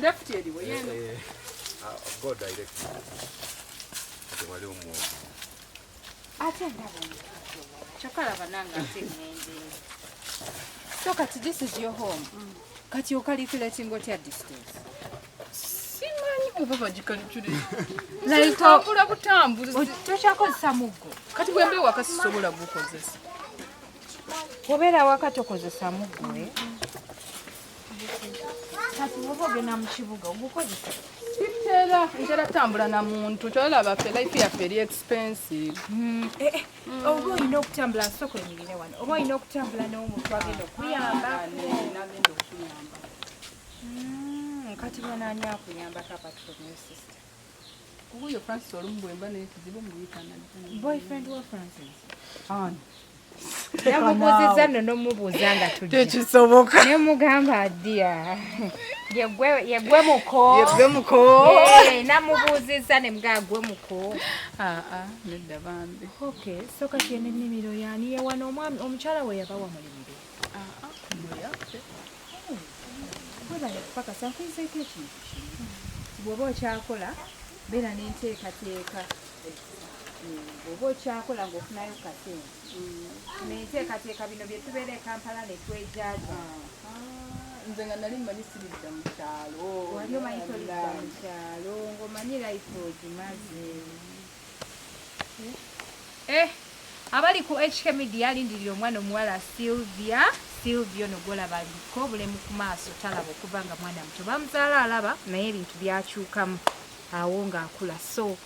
Left anyway. Go direct. So Kati, this is your home. Kati, you're calculating what your distance. Like tambula butambuzi. Toshakozesa muggo. Kati bwembe wakasisobola gukozesa. Obeera wakatokozesa muggo Kati wogena mu kibuga ogukozesa. Ntera tambula na muntu kyolaba ffe life yaffe eri expensive. Oba olina okutambula nsoko emirire wano. Oba olina okutambula n'omuntu agenda okuyamba. Kati bwanaani akuyambako apart from your sister? Oyo Francis olumu bwemba n'ekizibu muyitana. Boyfriend wa Francis? Namubuuziza nno n'omubuuza nga tujja. Tekisoboka. Ne mugamba addiya. Yegwe muko. Namubuuziza ne mugamba gwe muko. Nedda bambi. Okay, so kati eno ennimiro yaani ye wano omwami omukyala we yaba wamulimire. Muyaffe. Wabala kupakasa nkuyizeeko ekintu kimu. Bw'oba okyakola beera n'enteekateeka. Bw'oba okyakola ng'ofunayo kasente. N'enteekateeka bino bye tubeera e Kampala ne twejaaja. Nze nga nali mmanyi siridda mu kyalo. Wali omanyi tolidda mu kyalo ng'omanyi life ogimaze. Abali ku HK Media alindirira omwana omuwala Sylvia ono gwolaba aliko obulemu ku maaso talaba okuva nga mwana muto. Bamuzaala alaba naye ebintu byakyukamu awo ng'akula. So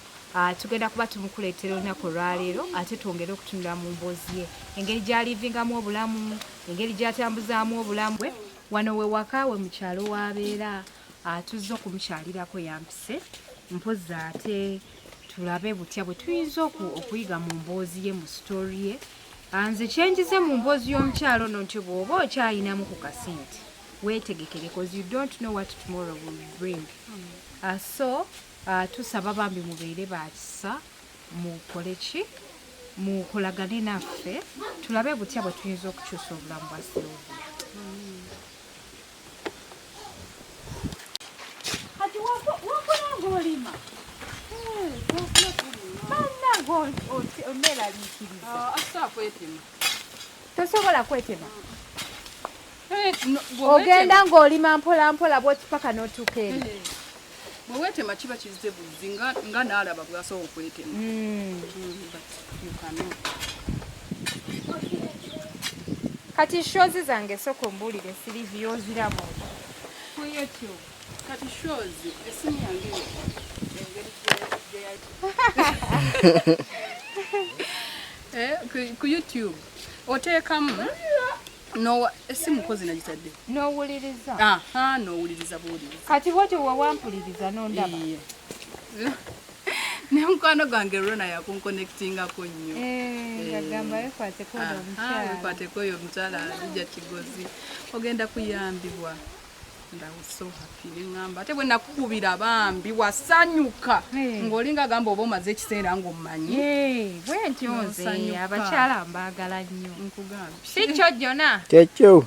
tugenda kuba tumukuleetera olunaku olwaleero ate twongere okutunula mu mboozi ye engeri gy'alivingamu obulamu, engeri gy'atambuzaamu obulamu bwe. Wano we waka we mu kyalo w'abeera tuzze okumukyalirako yampise mpozi ate tulabe butya bwe tuyinza okuyiga mu mboozi ye mu story ye. Nze kyenjize mu mboozi y'omukyalo no nti bw'oba okyayinamu ku kasente weetegekere because you don't know what tomorrow will bring. So tusaba bambi mubeere bakisa mukole ki mukolagane naffe tulabe butya bwe tuyinza okukyusa obulamu bwa Sylvia. Kati wakola ng'olima omeraliikiriza tosobola kwetema ogenda ng'olima mpola mpola bwoti paka n'otuuka eri bwewetema kiba kizize buzzi nga n'alaba bwasobola okwetema. Kati shows zange soko mbuulire Slvia oziramu Ku YouTube. Kati shows esimu yange ku YouTube oteekamu no esimu kozi nagitadde n'owuliriza n'owuliriza buwuliriza. kati bwotyo wawampuliriza n'ondaba ne mukwano gwange Rona yakunkonectingako nnyo ngagamba wekwateko oyo omukyala ajja Kigozi ogenda kuyambibwa. And I was so happy. Ngamba ate bwe nakukubira bambi wasanyuka ng'olinga gamba oba omaze ekiseera ng'omanyi. Bwe ntyo nze abakyala mbaagala nnyo. Nkugambye. Si kyo Jona. Kyekyo.